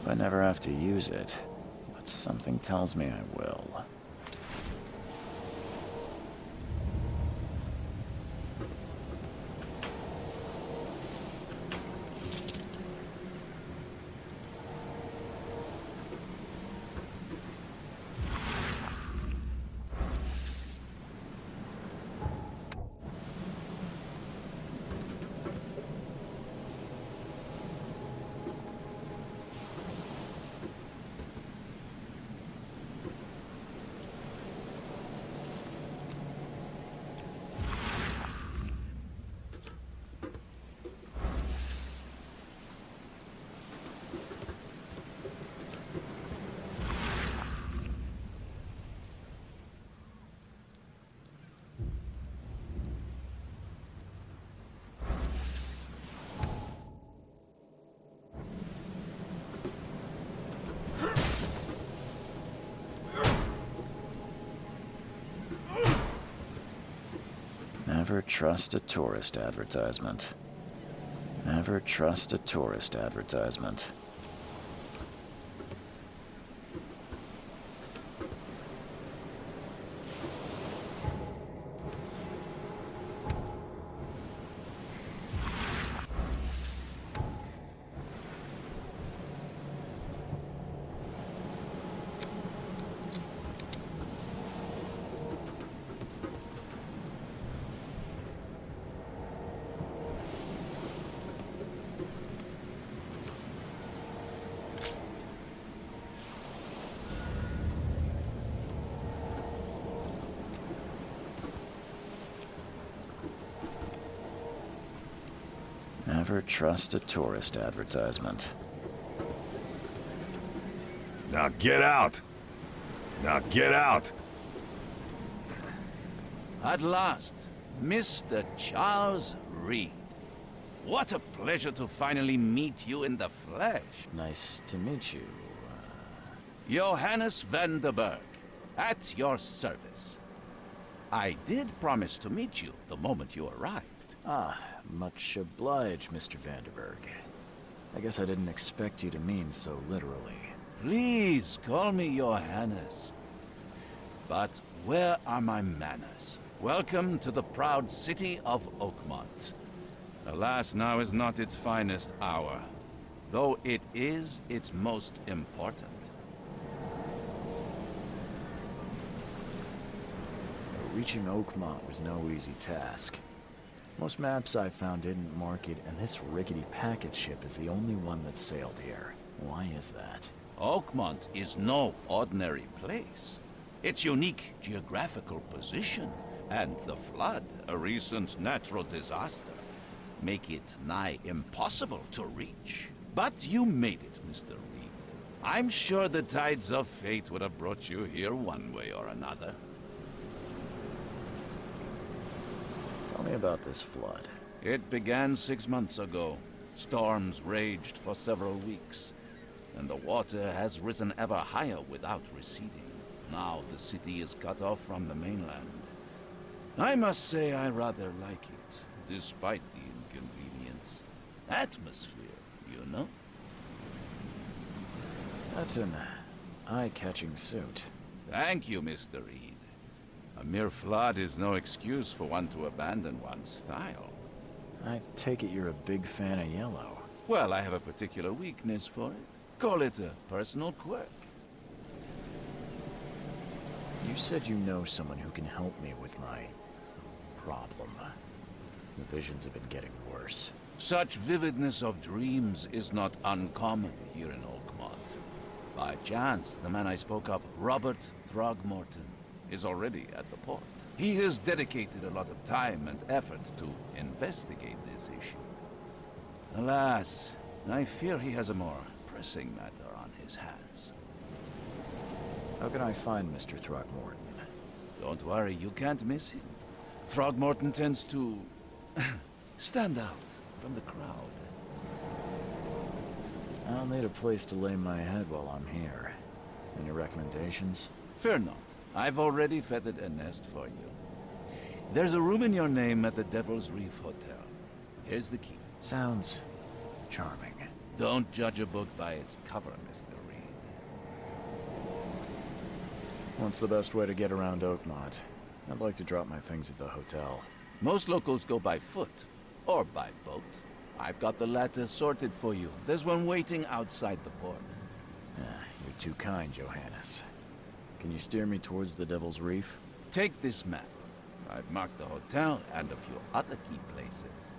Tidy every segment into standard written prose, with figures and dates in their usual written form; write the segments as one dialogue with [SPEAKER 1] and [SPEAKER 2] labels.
[SPEAKER 1] I never have to use it, but something tells me I will. Never trust a tourist advertisement. Never trust a tourist advertisement. Never trust a tourist advertisement.
[SPEAKER 2] Now get out! Now get out!
[SPEAKER 3] At last, Mr. Charles Reed. What a pleasure to finally meet you in the flesh.
[SPEAKER 1] Nice to meet you.
[SPEAKER 3] Johannes van der Berg, at your service. I did promise to meet you the moment you arrived.
[SPEAKER 1] Ah, much obliged, Mr. Vanderberg. I guess I didn't expect you to mean so literally.
[SPEAKER 3] Please call me Johannes. But where are my manners? Welcome to the proud city of Oakmont. Alas, now is not its finest hour, though it is its most important.
[SPEAKER 1] Reaching Oakmont was no easy task. Most maps I found didn't mark it, and this rickety packet ship is the only one that sailed here. Why is that?
[SPEAKER 3] Oakmont is no ordinary place. Its unique geographical position and the flood, a recent natural disaster, make it nigh impossible to reach. But you made it, Mr. Reed. I'm sure the tides of fate would have brought you here one way or another.
[SPEAKER 1] Tell me about this flood.
[SPEAKER 3] It began 6 months ago. Storms raged for several weeks, and the water has risen ever higher without receding. Now the city is cut off from the mainland. I must say I rather like it, despite the inconvenience. Atmosphere, you know?
[SPEAKER 1] That's an eye-catching suit.
[SPEAKER 3] Thank you, Mr. Reed. A mere flood is no excuse for one to abandon one's style.
[SPEAKER 1] I take it you're a big fan of yellow.
[SPEAKER 3] Well, I have a particular weakness for it. Call it a personal quirk.
[SPEAKER 1] You said you know someone who can help me with my problem. The visions have been getting worse.
[SPEAKER 3] Such vividness of dreams is not uncommon here in Oakmont. By chance, the man I spoke of, Robert Throgmorton, is already at the port. He has dedicated a lot of time and effort to investigate this issue. Alas, I fear he has a more pressing matter on his hands.
[SPEAKER 1] How can I find Mr. Throgmorton?
[SPEAKER 3] Don't worry, you can't miss him. Throgmorton tends to stand out from the crowd.
[SPEAKER 1] I'll need a place to lay my head while I'm here. Any recommendations?
[SPEAKER 3] Fear not. I've already feathered a nest for you. There's a room in your name at the Devil's Reef Hotel. Here's the key.
[SPEAKER 1] Sounds charming.
[SPEAKER 3] Don't judge a book by its cover, Mr. Reed.
[SPEAKER 1] What's the best way to get around Oakmont? I'd like to drop my things at the hotel.
[SPEAKER 3] Most locals go by foot, or by boat. I've got the latter sorted for you. There's one waiting outside the port.
[SPEAKER 1] You're too kind, Johannes. Can you steer me towards the Devil's Reef?
[SPEAKER 3] Take this map. I've marked the hotel and a few other key places.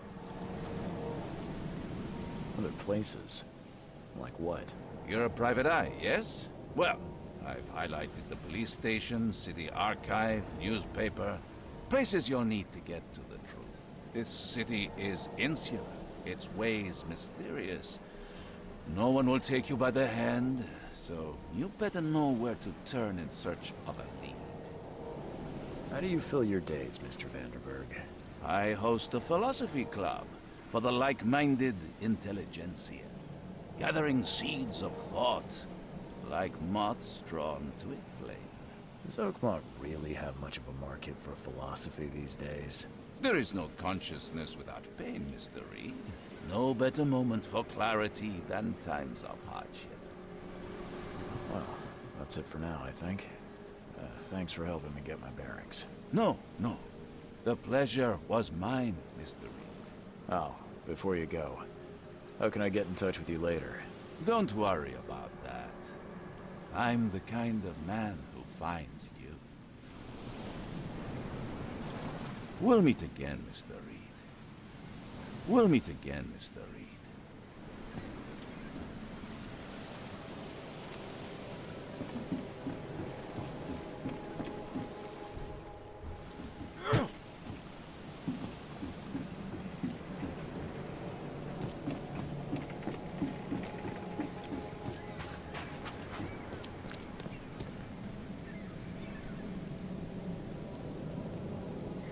[SPEAKER 1] Other places? Like what?
[SPEAKER 3] You're a private eye, yes? Well, I've highlighted the police station, city archive, newspaper. Places you'll need to get to the truth. This city is insular. Its ways mysterious. No one will take you by the hand, so you better know where to turn in search of a lead.
[SPEAKER 1] How do you fill your days, Mr. Vanderberg?
[SPEAKER 3] I host a philosophy club for the like-minded intelligentsia, gathering seeds of thought, like moths drawn to a flame.
[SPEAKER 1] Does Oakmont really have much of a market for philosophy these days?
[SPEAKER 3] There is no consciousness without pain, Mr. Reed. No better moment for clarity than times of hardship.
[SPEAKER 1] Well, that's it for now, I think. Thanks for helping me get my bearings.
[SPEAKER 3] No. The pleasure was mine, Mr. Reed.
[SPEAKER 1] Oh, before you go, how can I get in touch with you later?
[SPEAKER 3] Don't worry about that. I'm the kind of man who finds you. We'll meet again, Mr. Reed. We'll meet again, Mr. Reed.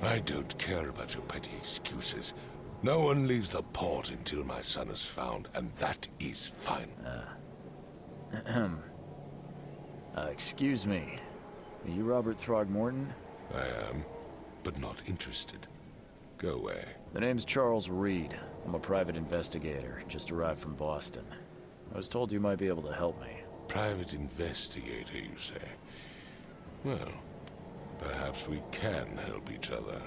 [SPEAKER 4] I don't care about your petty excuses. No one leaves the port until my son is found, and that is fine.
[SPEAKER 1] Excuse me. Are you Robert Throgmorton?
[SPEAKER 4] I am, but not interested. Go away.
[SPEAKER 1] The name's Charles Reed. I'm a private investigator, just arrived from Boston. I was told you might be able to help me.
[SPEAKER 4] Private investigator, you say? Well, perhaps we can help each other.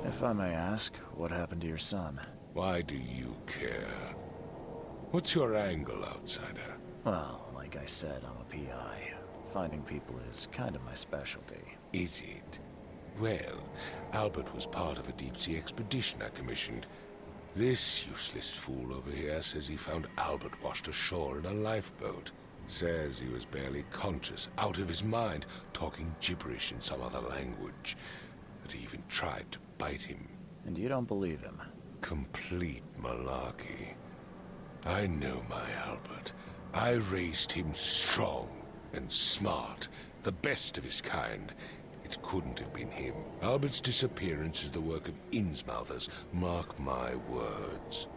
[SPEAKER 1] If I may ask, what happened to your son?
[SPEAKER 4] Why do you care? What's your angle, outsider?
[SPEAKER 1] Well, like I said, I'm a PI. Finding people is kind of my specialty.
[SPEAKER 4] Is it? Well, Albert was part of a deep-sea expedition I commissioned. This useless fool over here says he found Albert washed ashore in a lifeboat. Says he was barely conscious, out of his mind, talking gibberish in some other language. That he even tried to bite him.
[SPEAKER 1] And you don't believe him?
[SPEAKER 4] Complete malarkey. I know my Albert. I raised him strong and smart, the best of his kind. It couldn't have been him. Albert's disappearance is the work of Innsmouthers, mark my words.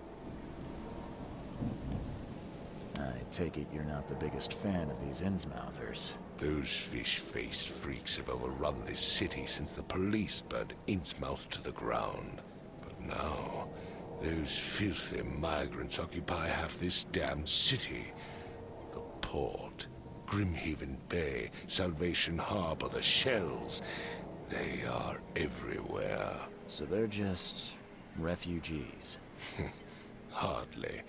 [SPEAKER 1] I take it you're not the biggest fan of these Innsmouthers.
[SPEAKER 4] Those fish-faced freaks have overrun this city since the police burned Innsmouth to the ground. But now, those filthy migrants occupy half this damned city. The port, Grimhaven Bay, Salvation Harbor, the shells. They are everywhere.
[SPEAKER 1] So they're just refugees?
[SPEAKER 4] Hardly.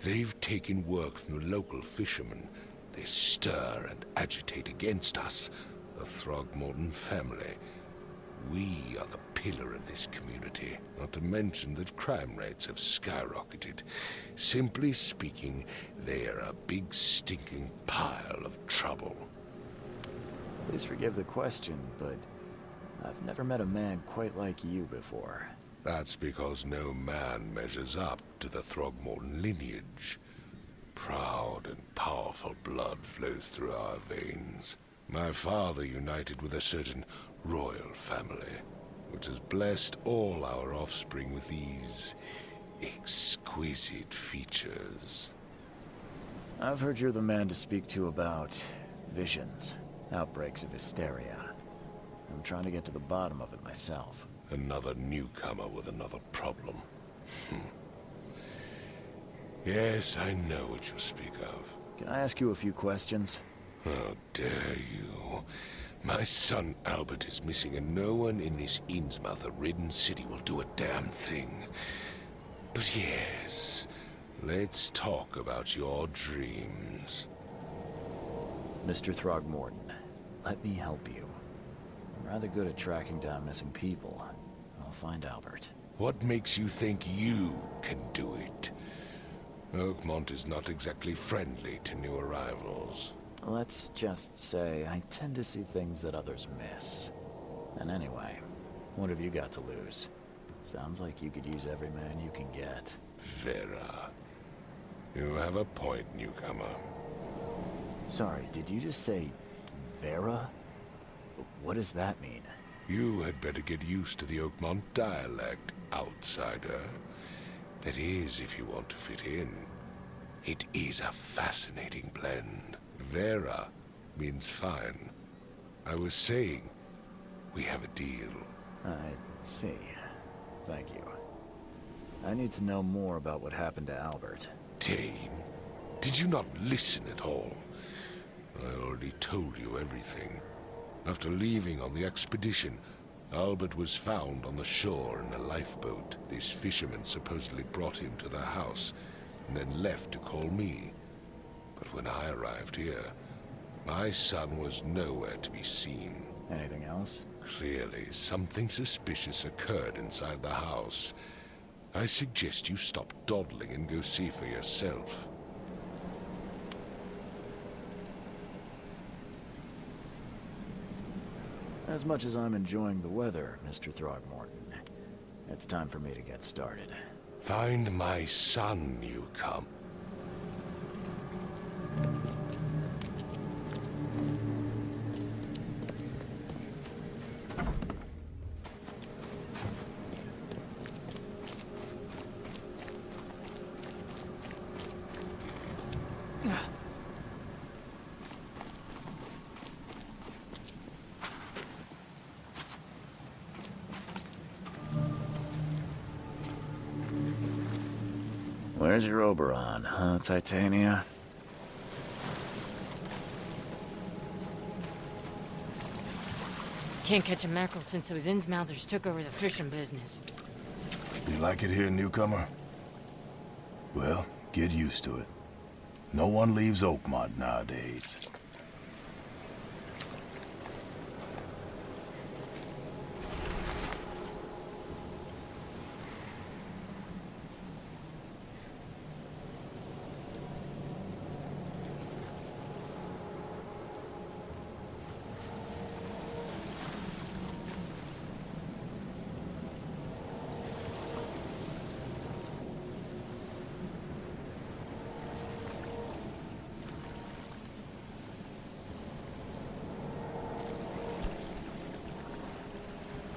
[SPEAKER 4] They've taken work from the local fishermen. They stir and agitate against us, the Throgmorton family. We are the pillar of this community, not to mention that crime rates have skyrocketed. Simply speaking, they are a big stinking pile of trouble.
[SPEAKER 1] Please forgive the question, but I've never met a man quite like you before.
[SPEAKER 4] That's because no man measures up to the Throgmorton lineage. Proud and powerful blood flows through our veins. My father united with a certain royal family, which has blessed all our offspring with these exquisite features.
[SPEAKER 1] I've heard you're the man to speak to about visions, outbreaks of hysteria. I'm trying to get to the bottom of it myself.
[SPEAKER 4] Another newcomer with another problem. Yes, I know what you speak of.
[SPEAKER 1] Can I ask you a few questions?
[SPEAKER 4] How dare you? My son Albert is missing, and no one in this Innsmouth-ridden city will do a damn thing. But yes, let's talk about your dreams.
[SPEAKER 1] Mr. Throgmorton, let me help you. I'm rather good at tracking down missing people. I'll find Albert.
[SPEAKER 4] What makes you think you can do it? Oakmont is not exactly friendly to new arrivals.
[SPEAKER 1] Let's just say I tend to see things that others miss. And anyway, what have you got to lose? Sounds like you could use every man you can get.
[SPEAKER 4] Vera. You have a point, newcomer.
[SPEAKER 1] Sorry, did you just say Vera? What does that mean?
[SPEAKER 4] You had better get used to the Oakmont dialect, outsider. That is, if you want to fit in. It is a fascinating blend. Vera means fine. I was saying, we have a deal.
[SPEAKER 1] I see. Thank you. I need to know more about what happened to Albert.
[SPEAKER 4] Dane, did you not listen at all? I already told you everything. After leaving on the expedition, Albert was found on the shore in a lifeboat. This fisherman supposedly brought him to the house, and then left to call me. But when I arrived here, my son was nowhere to be seen.
[SPEAKER 1] Anything else?
[SPEAKER 4] Clearly, something suspicious occurred inside the house. I suggest you stop dawdling and go see for yourself.
[SPEAKER 1] As much as I'm enjoying the weather, Mr. Throgmorton, it's time for me to get started.
[SPEAKER 4] Find my son, you come.
[SPEAKER 1] Where's your Oberon, huh, Titania?
[SPEAKER 5] Can't catch a mackerel since those Innsmouthers took over the fishing business.
[SPEAKER 6] You like it here, newcomer? Well, get used to it. No one leaves Oakmont nowadays.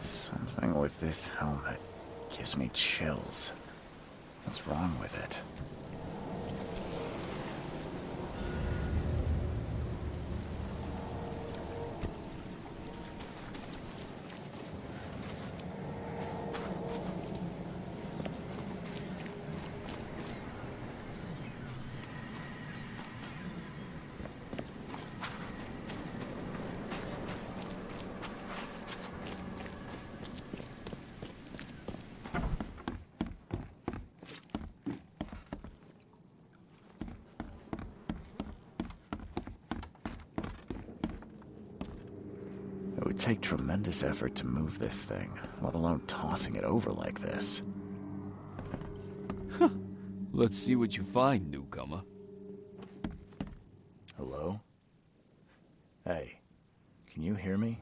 [SPEAKER 1] Something with this helmet gives me chills. What's wrong with it? It would take tremendous effort to move this thing, let alone tossing it over like this.
[SPEAKER 7] Let's see what you find, newcomer.
[SPEAKER 1] Hello? Hey, can you hear me?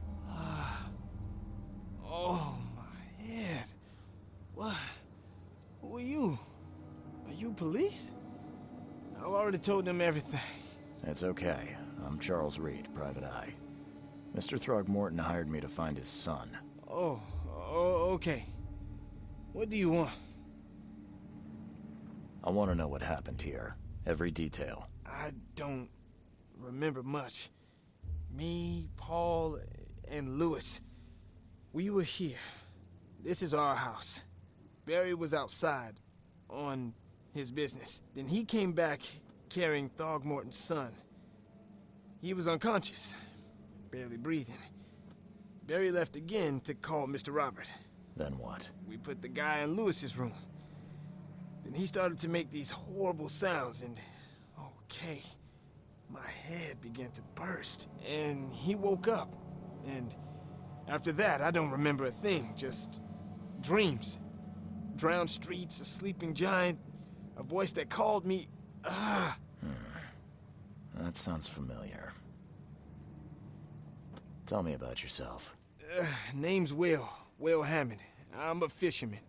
[SPEAKER 8] Oh, my head. What? Who are you? Are you police? I've already told them everything.
[SPEAKER 1] It's okay. I'm Charles Reed, Private Eye. Mr. Throgmorton hired me to find his son.
[SPEAKER 8] Oh, okay. What do you want?
[SPEAKER 1] I want to know what happened here. Every detail.
[SPEAKER 8] I don't remember much. Me, Paul, and Lewis. We were here. This is our house. Barry was outside, on his business. Then he came back carrying Throgmorton's son. He was unconscious, barely breathing. Barry left again to call Mr. Robert.
[SPEAKER 1] Then what?
[SPEAKER 8] We put the guy in Lewis's room. Then he started to make these horrible sounds and... okay, my head began to burst. And he woke up. And after that, I don't remember a thing, just dreams. Drowned streets, a sleeping giant, a voice that called me...
[SPEAKER 1] That sounds familiar. Tell me about yourself.
[SPEAKER 8] Name's Will Hammond. I'm a fisherman.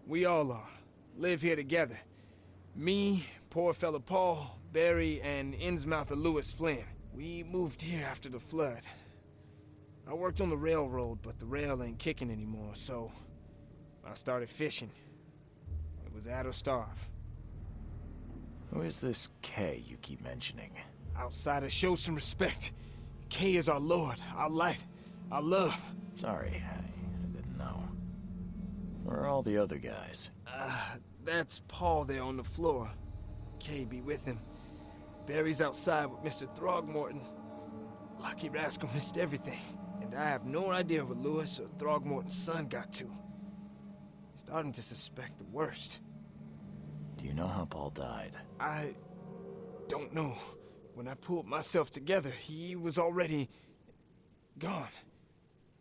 [SPEAKER 8] We all are. Live here together. Me, poor fella Paul, Barry, and Innsmouther Lewis Flynn. We moved here after the flood. I worked on the railroad, but the rail ain't kicking anymore, so I started fishing. It was at or starve.
[SPEAKER 1] Who is this K you keep mentioning?
[SPEAKER 8] Outsiders, show some respect. K is our lord, our light, our love.
[SPEAKER 1] Sorry, I didn't know. Where are all the other guys?
[SPEAKER 8] That's Paul there on the floor. K be with him. Barry's outside with Mr. Throgmorton. Lucky rascal missed everything. And I have no idea what Lewis or Throgmorton's son got to. Starting to suspect the worst.
[SPEAKER 1] Do you know how Paul died?
[SPEAKER 8] I don't know. When I pulled myself together, he was already gone.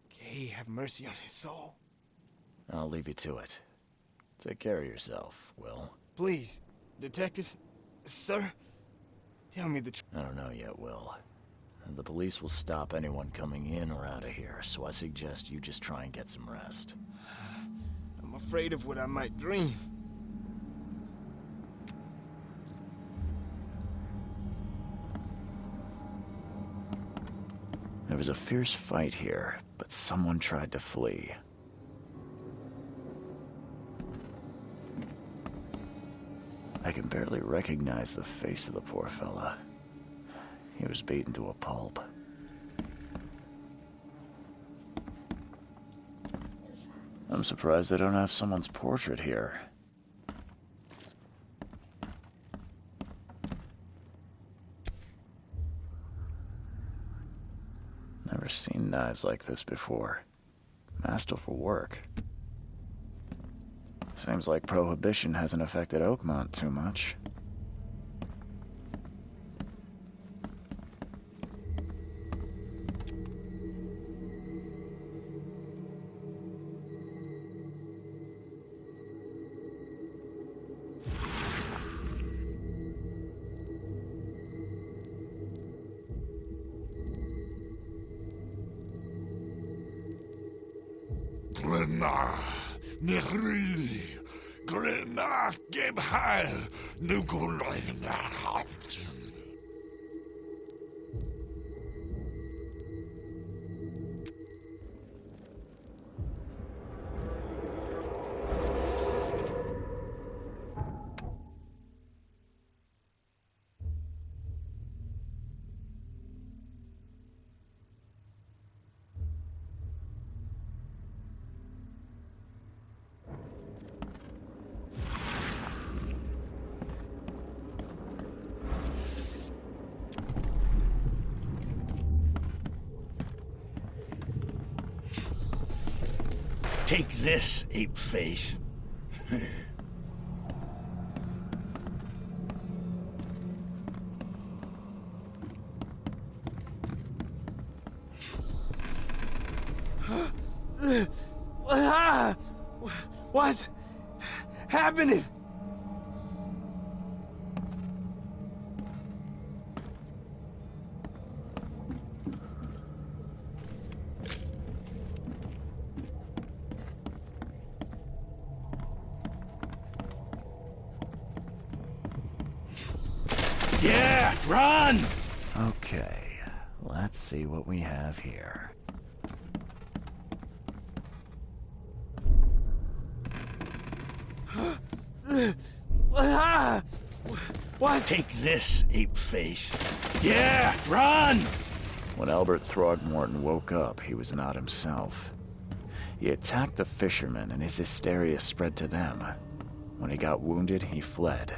[SPEAKER 8] Kay, have mercy on his soul.
[SPEAKER 1] I'll leave you to it. Take care of yourself, Will.
[SPEAKER 8] Please, Detective, sir, tell me the truth.
[SPEAKER 1] I don't know yet, Will. The police will stop anyone coming in or out of here, so I suggest you just try and get some rest.
[SPEAKER 8] I'm afraid of what I might dream.
[SPEAKER 1] There was a fierce fight here, but someone tried to flee. I can barely recognize the face of the poor fella. He was beaten to a pulp. I'm surprised they don't have someone's portrait here. Never seen knives like this before. Masterful work. Seems like Prohibition hasn't affected Oakmont too much.
[SPEAKER 2] Glenna, Nechri, Glenna, Gebheil, Nukulina, Haften.
[SPEAKER 9] Take this, ape-face.
[SPEAKER 8] What's happening?
[SPEAKER 9] Yeah, run!
[SPEAKER 1] Okay, let's see what we have here.
[SPEAKER 8] What?
[SPEAKER 9] Take this, ape-face. Yeah, run!
[SPEAKER 1] When Albert Throgmorton woke up, he was not himself. He attacked the fishermen, and his hysteria spread to them. When he got wounded, he fled.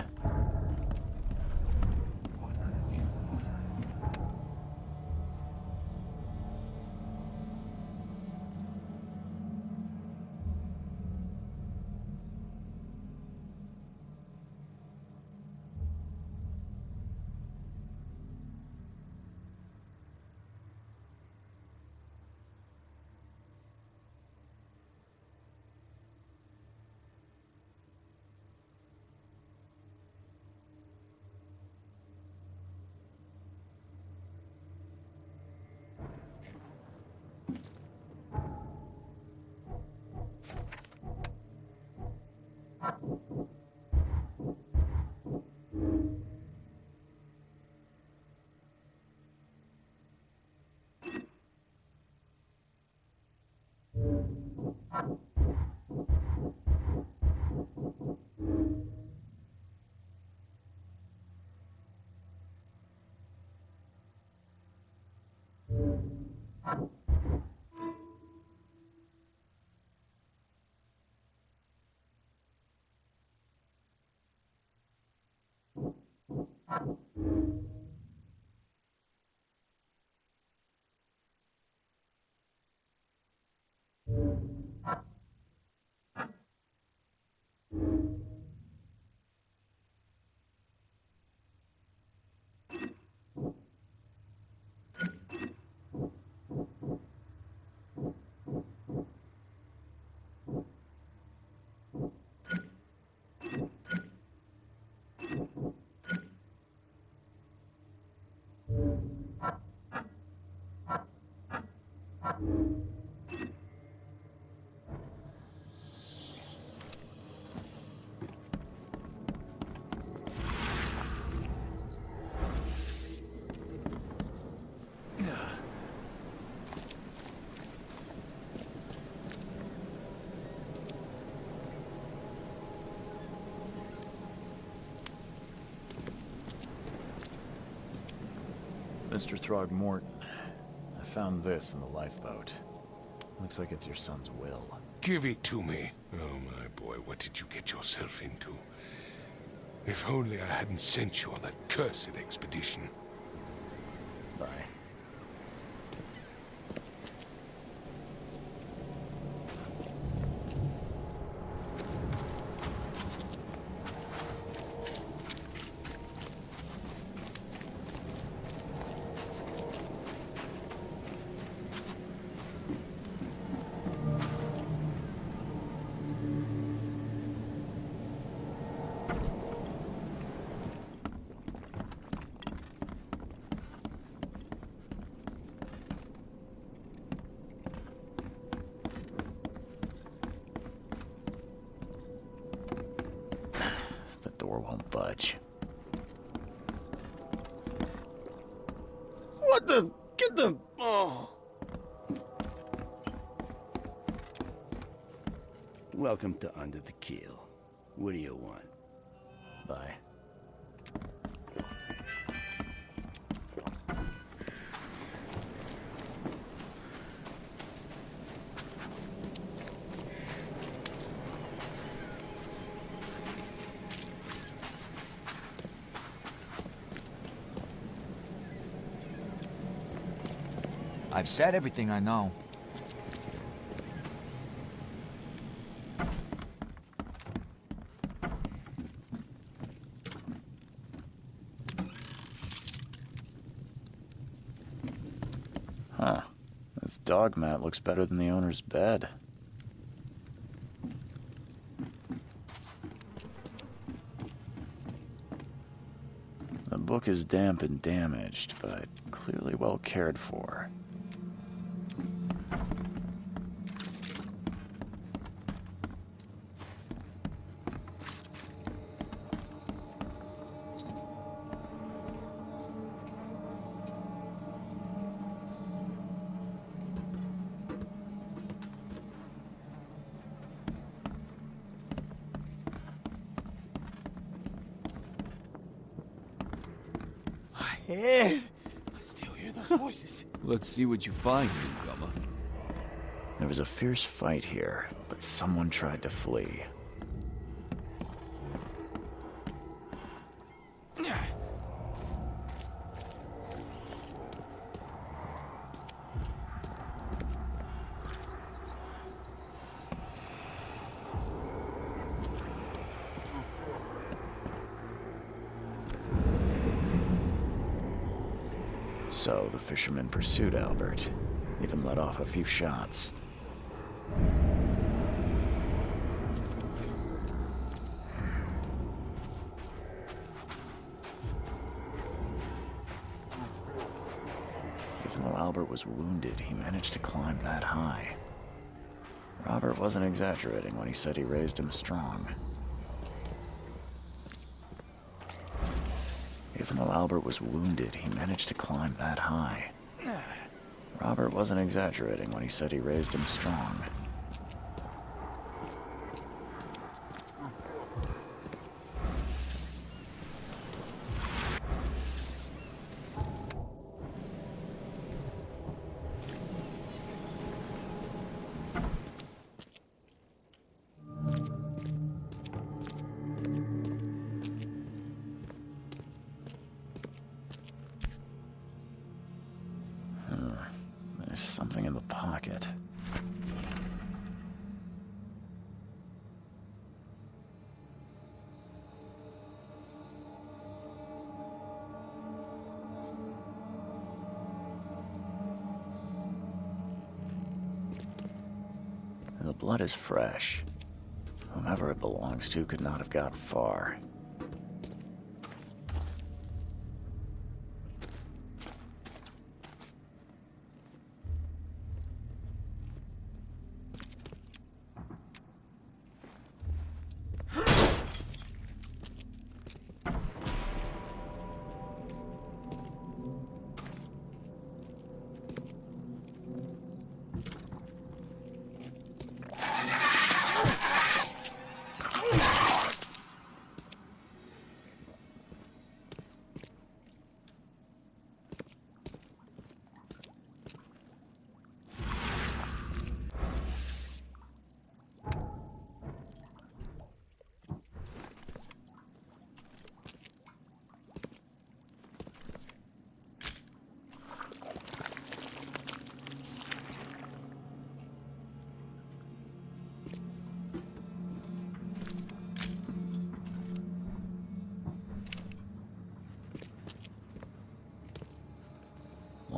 [SPEAKER 1] Mr. Throgmorton, I found this in the lifeboat. Looks like it's your son's will.
[SPEAKER 4] Give it to me. Oh, my boy, what did you get yourself into? If only I hadn't sent you on that cursed expedition.
[SPEAKER 1] Bye. The door won't budge.
[SPEAKER 9] What the? Get the... Oh. Welcome to Under the Keel. What do you want?
[SPEAKER 1] Bye.
[SPEAKER 10] I've said everything I know.
[SPEAKER 1] Huh. This dog mat looks better than the owner's bed. The book is damp and damaged, but clearly well cared for.
[SPEAKER 8] Ed, I still hear those voices.
[SPEAKER 7] Let's see what you find, newcomer.
[SPEAKER 1] There was a fierce fight here, but someone tried to flee. So the fisherman pursued Albert, even let off a few shots. Even though Albert was wounded, he managed to climb that high. Robert wasn't exaggerating when he said he raised him strong. Even though Albert was wounded, he managed to climb that high. Robert wasn't exaggerating when he said he raised him strong. There's something in the pocket. The blood is fresh. Whomever it belongs to could not have gotten far.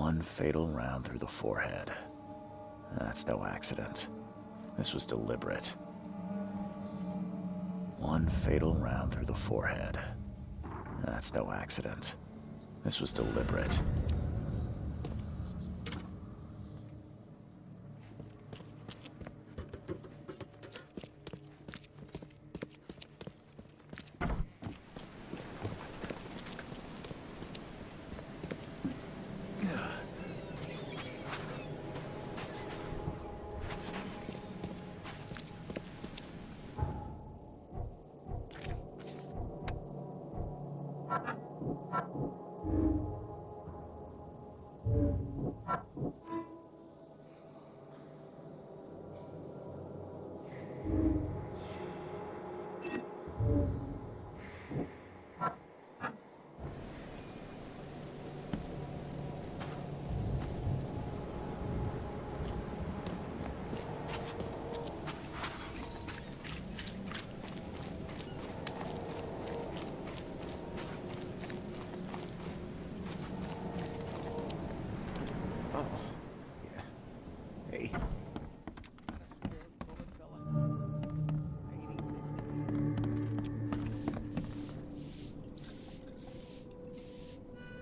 [SPEAKER 1] One fatal round through the forehead. That's no accident. This was deliberate. One fatal round through the forehead. That's no accident. This was deliberate.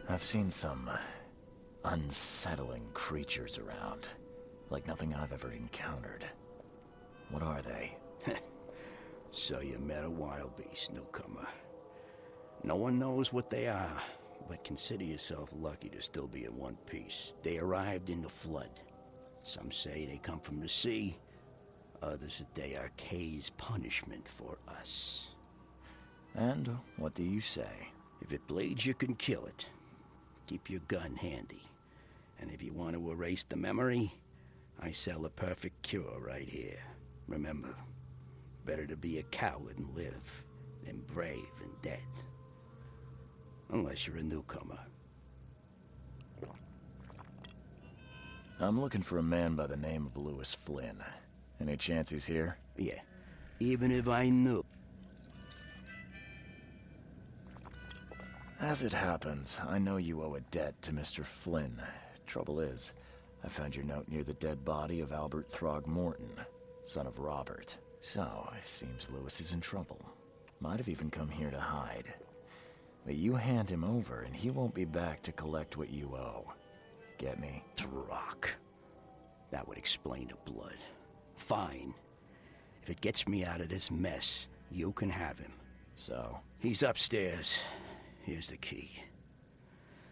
[SPEAKER 1] I've seen some unsettling creatures around, like nothing I've ever encountered. What are they?
[SPEAKER 9] So you met a wild beast, newcomer. No one knows what they are, but consider yourself lucky to still be in one piece. They arrived in the flood. Some say they come from the sea, others that they are Kay's punishment for us.
[SPEAKER 1] And what do you say?
[SPEAKER 9] If it bleeds, you can kill it. Keep your gun handy. And if you want to erase the memory, I sell a perfect cure right here. Remember, better to be a coward and live than brave and dead. Unless you're a newcomer.
[SPEAKER 1] I'm looking for a man by the name of Lewis Flynn. Any chance he's here?
[SPEAKER 9] Yeah, even if I knew.
[SPEAKER 1] As it happens, I know you owe a debt to Mr. Flynn. Trouble is, I found your note near the dead body of Albert Throgmorton, son of Robert. So, it seems Lewis is in trouble. Might have even come here to hide. But you hand him over and he won't be back to collect what you owe. Get me?
[SPEAKER 9] Throck. That would explain the blood. Fine. If it gets me out of this mess, you can have him.
[SPEAKER 1] So?
[SPEAKER 9] He's upstairs. Here's the key.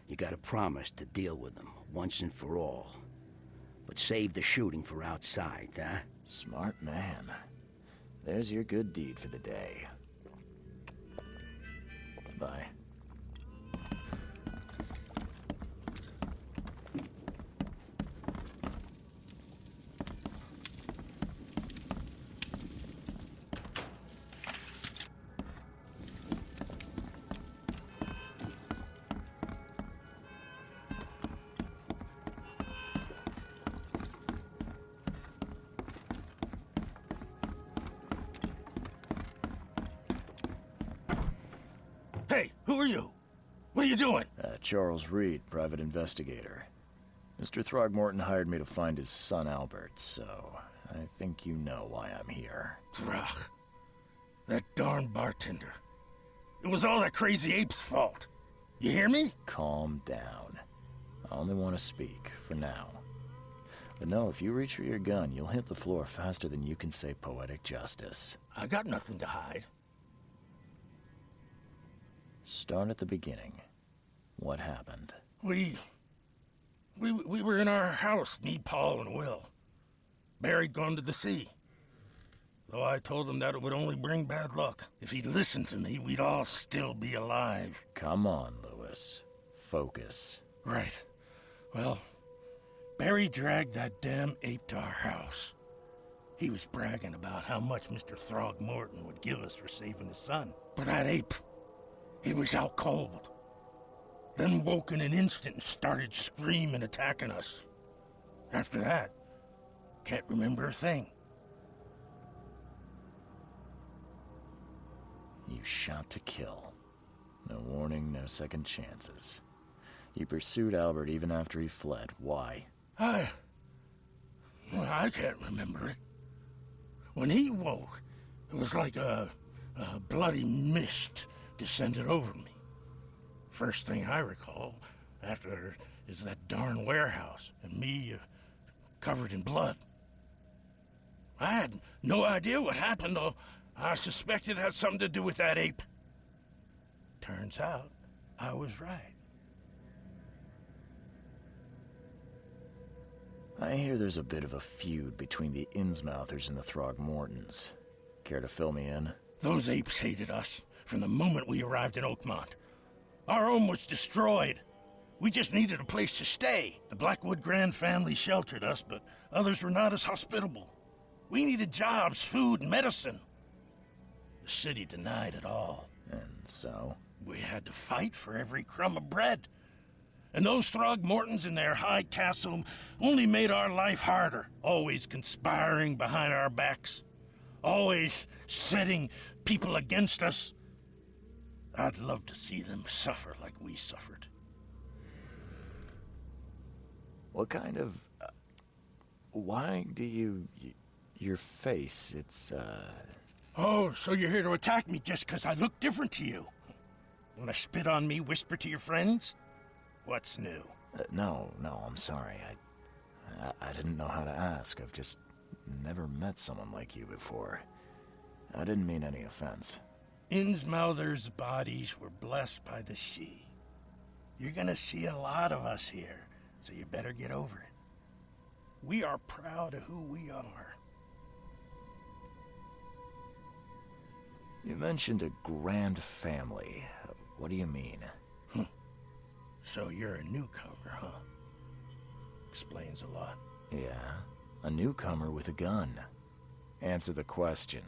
[SPEAKER 9] You gotta promise to deal with him once and for all. But save the shooting for outside, huh?
[SPEAKER 1] Smart man. There's your good deed for the day. Bye.
[SPEAKER 9] Hey, who are you? What are you doing?
[SPEAKER 1] Charles Reed, private investigator. Mr. Throgmorton hired me to find his son Albert, so I think you know why I'm here.
[SPEAKER 9] Throg. That darn bartender. It was all that crazy ape's fault. You hear me?
[SPEAKER 1] Calm down. I only want to speak, for now. But no, if you reach for your gun, you'll hit the floor faster than you can say poetic justice.
[SPEAKER 9] I got nothing to hide.
[SPEAKER 1] Start at the beginning. What happened?
[SPEAKER 9] We were in our house, me, Paul, and Will. Barry'd gone to the sea. Though I told him that it would only bring bad luck. If he'd listened to me, we'd all still be alive.
[SPEAKER 1] Come on, Lewis. Focus.
[SPEAKER 9] Right. Well, Barry dragged that damn ape to our house. He was bragging about how much Mr. Throgmorton would give us for saving his son. But that ape, he was out cold. Then woke in an instant and started screaming, attacking us. After that, can't remember a thing.
[SPEAKER 1] You shot to kill. No warning, no second chances. You pursued Albert even after he fled. Why?
[SPEAKER 9] Well, I can't remember it. When he woke, it was like a bloody mist descended over me. First thing I recall after is that darn warehouse and me covered in blood. I had no idea what happened, though. I suspected it had something to do with that ape. Turns out, I was right.
[SPEAKER 1] I hear there's a bit of a feud between the Innsmouthers and the Throgmortons. Care to fill me in?
[SPEAKER 9] Those apes hated us from the moment we arrived in Oakmont. Our home was destroyed. We just needed a place to stay. The Blackwood Grand family sheltered us, but others were not as hospitable. We needed jobs, food, and medicine. The city denied it all.
[SPEAKER 1] And so?
[SPEAKER 9] We had to fight for every crumb of bread. And those Throgmortons in their high castle only made our life harder, always conspiring behind our backs, always setting people against us. I'd love to see them suffer like we suffered.
[SPEAKER 1] What kind of... why do you... your face, it's,
[SPEAKER 9] Oh, so you're here to attack me just because I look different to you? Want to spit on me, whisper to your friends? What's new?
[SPEAKER 1] No, I'm sorry. I didn't know how to ask. I've just never met someone like you before. I didn't mean any offense.
[SPEAKER 9] Innsmouthers' bodies were blessed by the She. You're gonna see a lot of us here, so you better get over it. We are proud of who we are.
[SPEAKER 1] You mentioned a grand family. What do you mean?
[SPEAKER 9] So you're a newcomer, huh? Explains a lot.
[SPEAKER 1] Yeah, a newcomer with a gun. Answer the question.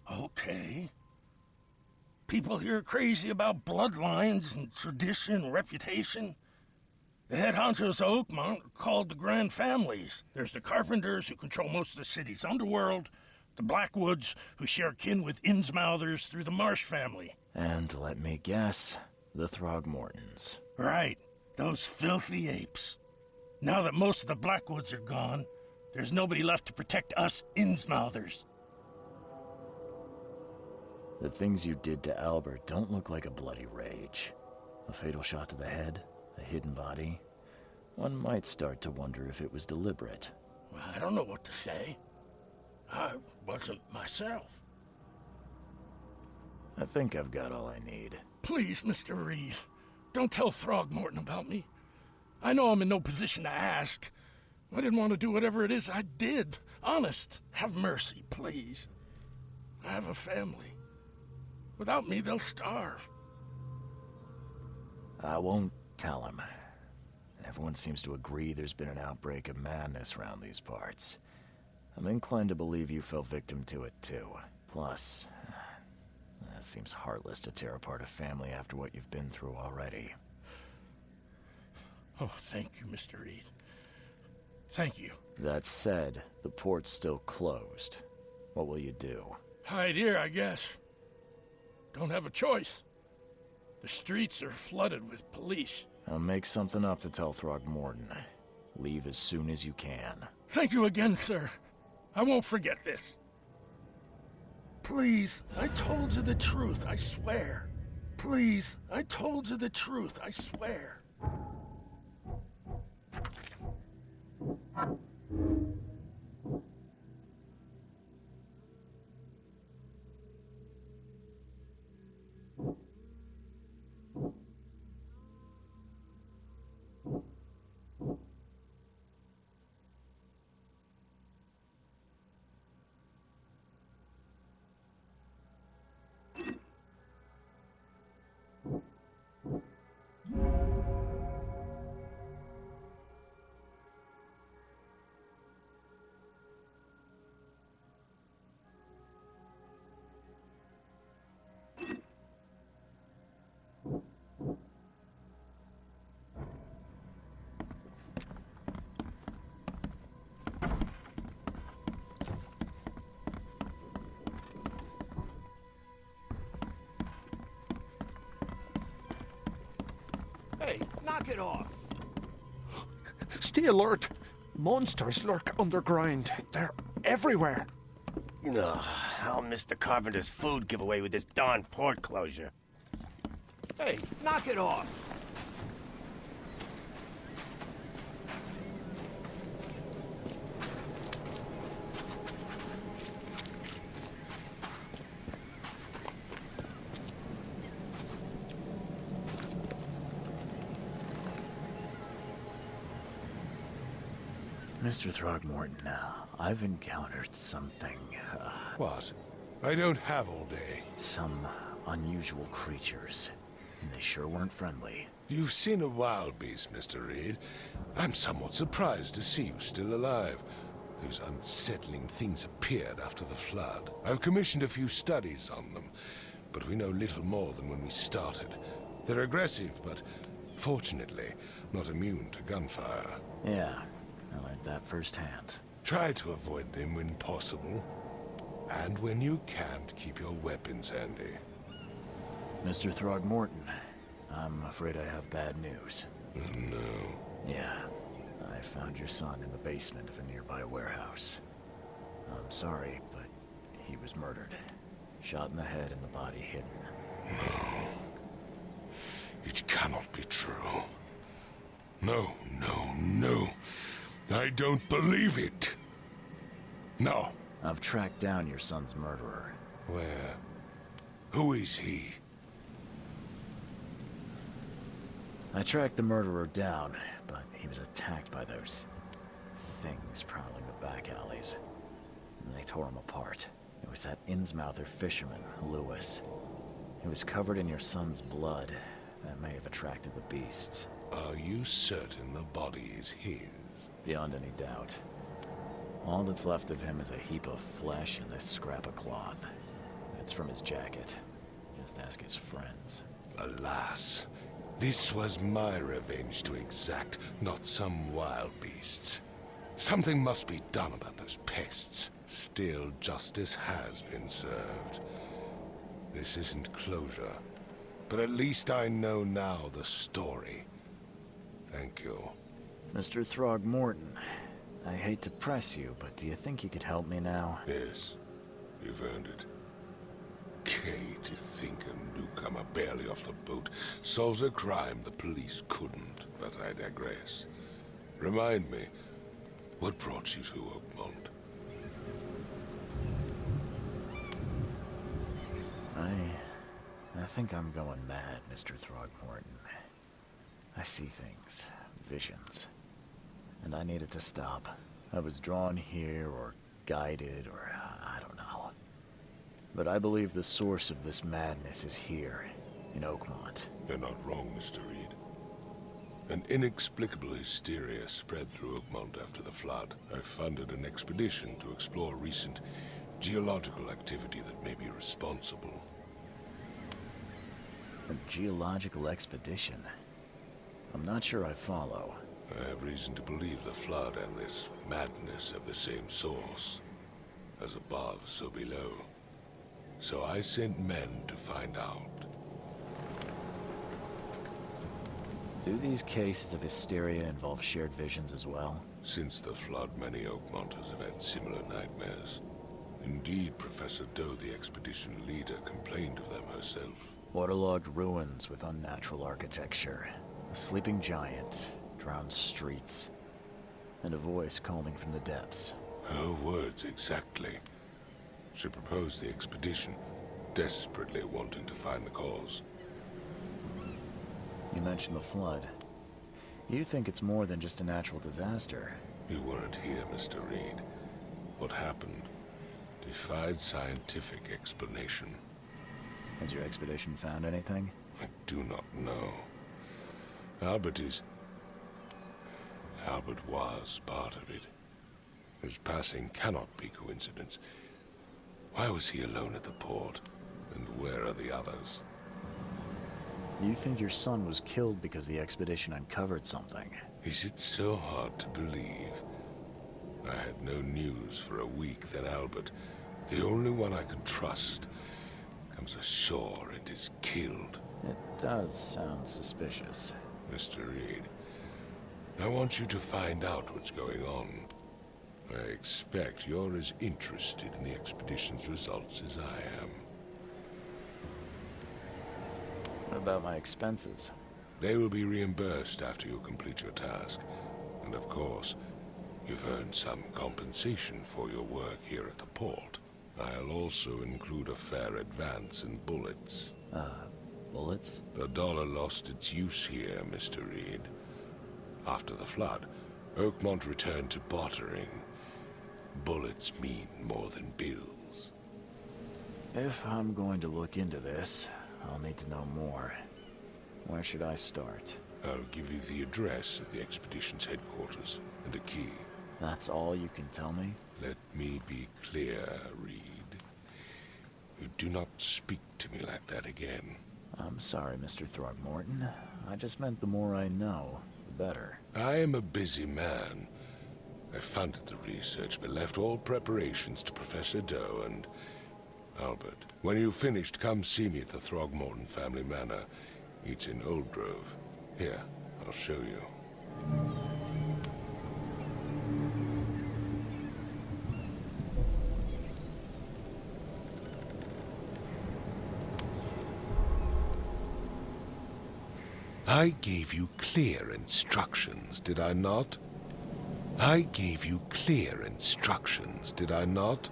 [SPEAKER 9] Okay. People here are crazy about bloodlines and tradition and reputation. The head honchos of Oakmont are called the Grand Families. There's the Carpenters, who control most of the city's underworld, the Blackwoods, who share kin with Innsmouthers through the Marsh family.
[SPEAKER 1] And let me guess, the Throgmortons.
[SPEAKER 9] Right. Those filthy apes. Now that most of the Blackwoods are gone, there's nobody left to protect us Innsmouthers.
[SPEAKER 1] The things you did to Albert don't look like a bloody rage. A fatal shot to the head, a hidden body. One might start to wonder if it was deliberate.
[SPEAKER 9] I don't know what to say. I wasn't myself.
[SPEAKER 1] I think I've got all I need.
[SPEAKER 9] Please, Mr. Reed, don't tell Throgmorton about me. I know I'm in no position to ask. I didn't want to do whatever it is I did. Honest, have mercy, please. I have a family. Without me, they'll starve.
[SPEAKER 1] I won't tell him. Everyone seems to agree there's been an outbreak of madness around these parts. I'm inclined to believe you fell victim to it too. Plus, it seems heartless to tear apart a family after what you've been through already.
[SPEAKER 9] Oh, thank you, Mr. Reed. Thank you.
[SPEAKER 1] That said, the port's still closed. What will you do?
[SPEAKER 9] Hide here, I guess. Don't have a choice. The streets are flooded with police.
[SPEAKER 1] I'll make something up to tell Throgmorton. Leave as soon as you can.
[SPEAKER 9] Thank you again, sir. I won't forget this. Please, I told you the truth, I swear. Please, I told you the truth, I swear.
[SPEAKER 11] Hey, knock it off. Stay alert. Monsters lurk underground. They're everywhere.
[SPEAKER 12] Ugh, I'll miss the carpenter's food giveaway with this darn port closure.
[SPEAKER 11] Hey, knock it off.
[SPEAKER 1] Mr. Throgmorton, I've encountered something,
[SPEAKER 4] What? I don't have all day.
[SPEAKER 1] some unusual creatures, and they sure weren't friendly.
[SPEAKER 4] You've seen a wild beast, Mr. Reed. I'm somewhat surprised to see you still alive. Those unsettling things appeared after the flood. I've commissioned a few studies on them, but we know little more than when we started. They're aggressive, but fortunately not immune to gunfire.
[SPEAKER 1] Yeah, I learned that firsthand.
[SPEAKER 4] Try to avoid them when possible. And when you can't, keep your weapons handy.
[SPEAKER 1] Mr. Throgmorton, I'm afraid I have bad news.
[SPEAKER 4] Oh, no.
[SPEAKER 1] Yeah, I found your son in the basement of a nearby warehouse. I'm sorry, but he was murdered. Shot in the head and the body hidden.
[SPEAKER 4] No. It cannot be true. No, no, no. I don't believe it. No.
[SPEAKER 1] I've tracked down your son's murderer.
[SPEAKER 4] Where? Who is he?
[SPEAKER 1] I tracked the murderer down, but he was attacked by those things prowling the back alleys. And they tore him apart. It was that Innsmouther fisherman, Lewis. He was covered in your son's blood. That may have attracted the beasts.
[SPEAKER 4] Are you certain the body is his?
[SPEAKER 1] Beyond any doubt. All that's left of him is a heap of flesh and this scrap of cloth. It's from his jacket. Just ask his friends.
[SPEAKER 4] Alas, this was my revenge to exact, not some wild beast's. Something must be done about those pests. Still, justice has been served. This isn't closure, but at least I know now the story. Thank you.
[SPEAKER 1] Mr. Throgmorton, I hate to press you, but do you think you could help me now?
[SPEAKER 4] Yes, you've earned it. Gay to think a newcomer barely off the boat solves a crime the police couldn't, but I digress. Remind me, what brought you to Oakmont?
[SPEAKER 1] I think I'm going mad, Mr. Throgmorton. I see things, visions, and I needed to stop. I was drawn here, or guided, or I don't know. But I believe the source of this madness is here, in Oakmont.
[SPEAKER 4] You're not wrong, Mr. Reed. An inexplicable hysteria spread through Oakmont after the flood. I funded an expedition to explore recent geological activity that may be responsible.
[SPEAKER 1] A geological expedition? I'm not sure I follow.
[SPEAKER 4] I have reason to believe the flood and this madness have the same source. As above, so below. So I sent men to find out.
[SPEAKER 1] Do these cases of hysteria involve shared visions as well?
[SPEAKER 4] Since the flood, many Oakmonters have had similar nightmares. Indeed, Professor Doe, the expedition leader, complained of them herself.
[SPEAKER 1] Waterlogged ruins with unnatural architecture. A sleeping giant, drowned streets, and a voice calling from the depths.
[SPEAKER 4] Her words exactly. She proposed the expedition, desperately wanting to find the cause.
[SPEAKER 1] You mentioned the flood. You think it's more than just a natural disaster.
[SPEAKER 4] You weren't here, Mr. Reed. What happened defied scientific explanation.
[SPEAKER 1] Has your expedition found anything?
[SPEAKER 4] I do not know. Albert was part of it. His passing cannot be coincidence. Why was he alone at the port? And where are the others?
[SPEAKER 1] You think your son was killed because the expedition uncovered something?
[SPEAKER 4] Is it so hard to believe? I had no news for a week, then Albert, the only one I could trust, comes ashore and is killed.
[SPEAKER 1] It does sound suspicious.
[SPEAKER 4] Mr. Reed, I want you to find out what's going on. I expect you're as interested in the expedition's results as I am.
[SPEAKER 1] What about my expenses?
[SPEAKER 4] They will be reimbursed after you complete your task. And of course, you've earned some compensation for your work here at the port. I'll also include a fair advance in bullets.
[SPEAKER 1] Bullets?
[SPEAKER 4] The dollar lost its use here, Mr. Reed. After the flood, Oakmont returned to bartering. Bullets mean more than bills.
[SPEAKER 1] If I'm going to look into this, I'll need to know more. Where should I start?
[SPEAKER 4] I'll give you the address of the expedition's headquarters and a key.
[SPEAKER 1] That's all you can tell me?
[SPEAKER 4] Let me be clear, Reed. You do not speak to me like that again.
[SPEAKER 1] I'm sorry, Mr. Throgmorton. I just meant the more I know, the better.
[SPEAKER 4] I am a busy man. I funded the research, but left all preparations to Professor Doe and Albert. When you've finished, come see me at the Throgmorton family manor. It's in Old Grove. Here, I'll show you. I gave you clear instructions, did I not? I gave you clear instructions, did I not?